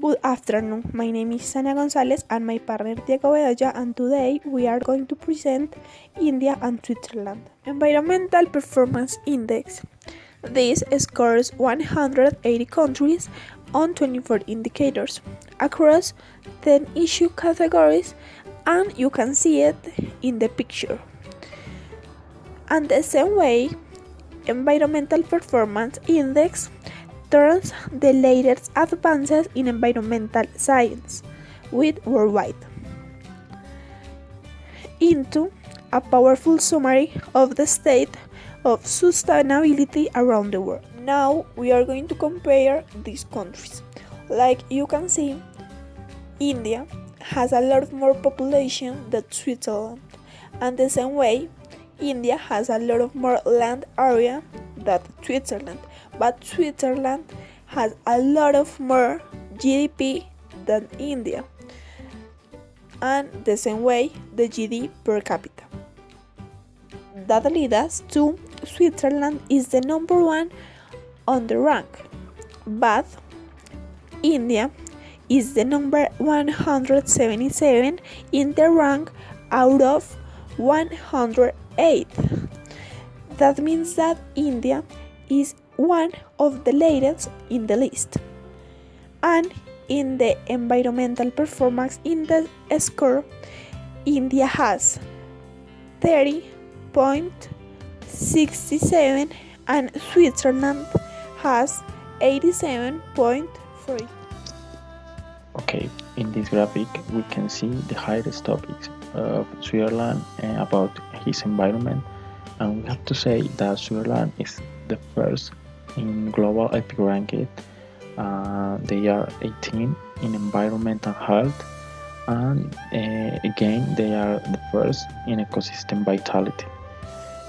Good afternoon, my name is Tania Gonzalez and my partner Bedoya, and today we are going to present India and Switzerland. Environmental Performance Index. This scores 180 countries on 24 indicators across 10 issue categories, and you can see it in the picture. And the same way, Environmental Performance Index turns the latest advances in environmental science with worldwide into a powerful summary of the state of sustainability around the world. Now we are going to compare these countries. Like you can see, India has a lot more population than Switzerland, and the same way, India has a lot of more land area than Switzerland, but Switzerland has a lot of more GDP than India, and the same way the GDP per capita. That leads us to Switzerland is the number one on the rank, but India is the number 177 in the rank out of 108. That means that India is one of the latest in the list. And in the Environmental Performance Index score, India has 30.67 and Switzerland has 87.3. Okay, in this graphic we can see the highest topics of Switzerland about his environment, and we have to say that Switzerland is the first in global epic ranking. They are 18 in environmental health, and again they are the first in ecosystem vitality.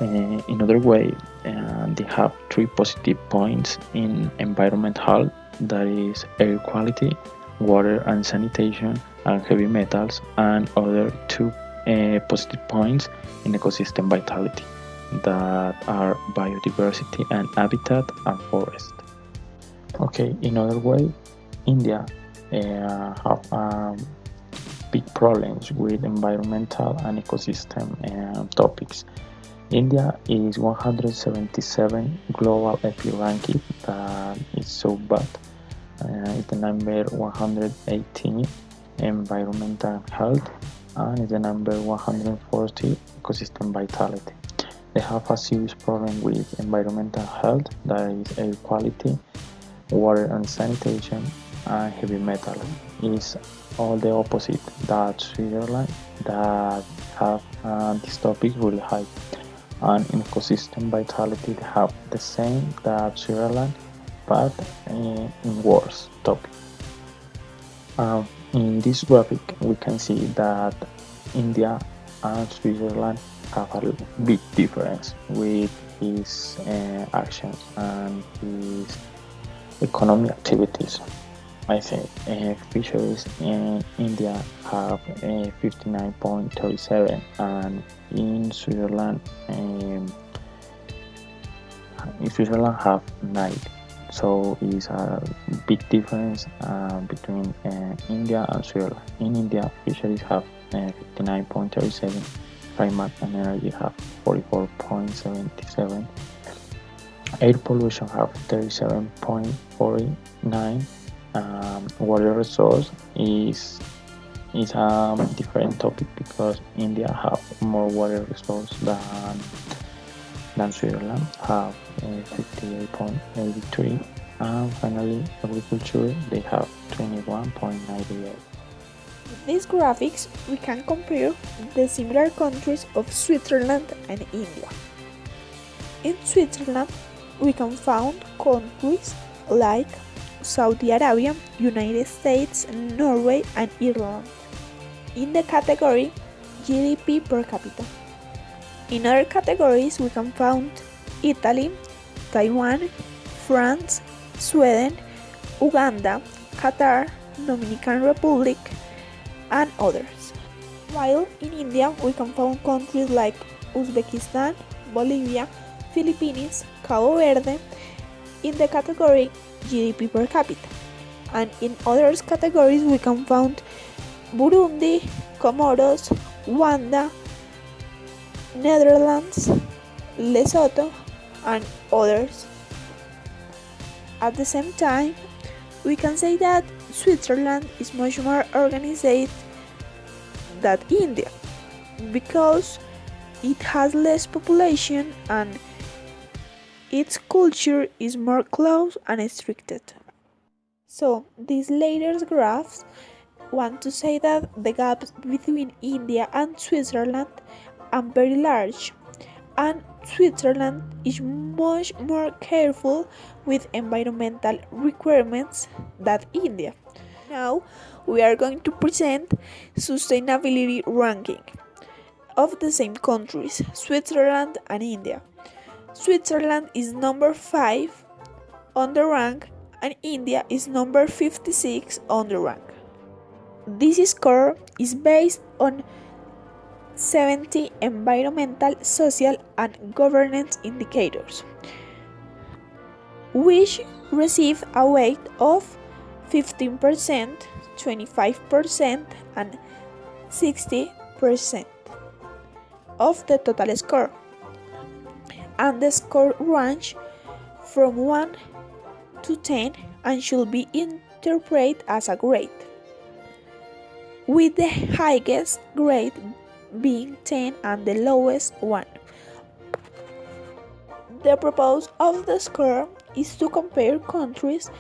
In other way, they have 3 positive points in environment health, that is air quality, water and sanitation, and heavy metals, and other 2 positive points in ecosystem vitality, that are biodiversity and habitat and forest. Okay, in other way, India have big problems with environmental and ecosystem topics. India is 177 global epi ranking, that is so bad. It's the number 118 environmental health, and is the number 140 ecosystem vitality. They have a serious problem with environmental health, that is air quality, water and sanitation, and heavy metal. Is all the opposite that Switzerland, that have this topic really high. And in ecosystem vitality they have the same that Switzerland, but in worse topic. In this graphic we can see that India and Switzerland have a big difference with his actions and his economic activities. I think fisheries in India have 59.37, and in Switzerland have 9. So it's a big difference between India and Switzerland. In India, fisheries have 59.37, climate and energy have 44.77, air pollution have 37.49. Water resource is a different topic, because India have more water resource than Switzerland, have 58.83, and finally agriculture, they have 21.98. With these graphics, we can compare the similar countries of Switzerland and India. In Switzerland, we can find countries like Saudi Arabia, United States, Norway, and Ireland in the category GDP per capita. In other categories, we can find Italy, Taiwan, France, Sweden, Uganda, Qatar, Dominican Republic, and others. While in India, we can find countries like Uzbekistan, Bolivia, Philippines, Cabo Verde in the category GDP per capita. And in other categories we can find Burundi, Comoros, Rwanda, Netherlands, Lesotho, and others. At the same time, we can say that Switzerland is much more organized than India because it has less population and its culture is more close and restricted. So these later graphs want to say that the gaps between India and Switzerland are very large, and Switzerland is much more careful with environmental requirements than India. Now we are going to present sustainability ranking of the same countries, Switzerland and India. Switzerland is number 5 on the rank and India is number 56 on the rank. This score is based on 70 environmental, social, and governance indicators, which receive a weight of 15%, 25%, and 60% of the total score, and the score range from 1 to 10 and should be interpreted as a grade, with the highest grade being 10 and the lowest 1. The purpose of the score is to compare countries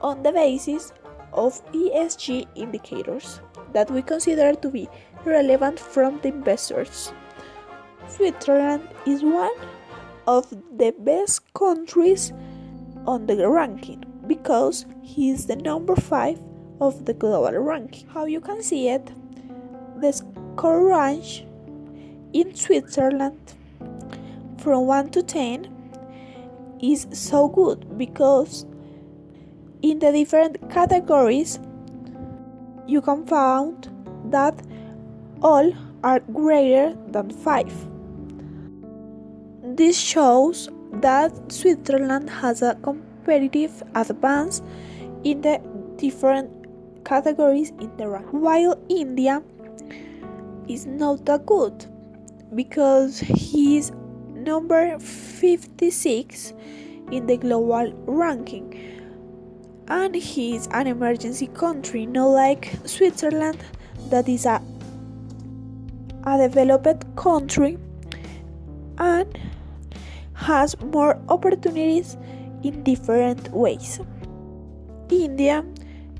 on the basis of ESG indicators that we consider to be relevant from the investors. Switzerland is one of the best countries on the ranking because he is the number 5 of the global ranking. How you can see it, the score range in Switzerland from 1 to 10 is so good because in the different categories you can find that all are greater than 5. This shows that Switzerland has a competitive advance in the different categories in the rank, while India is not that good because he is number 56 in the global ranking, and he is an emergency country, not like Switzerland that is a developed country and has more opportunities in different ways. India,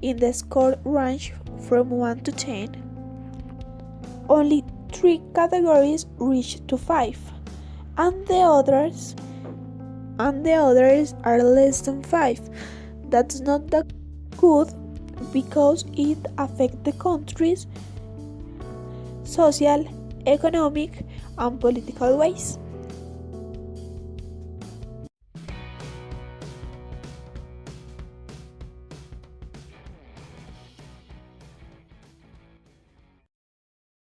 in the score range from 1 to 10, only 3 categories reach to 5, and the others are less than 5. That's not that good because it affects the country's social, economic, and political ways.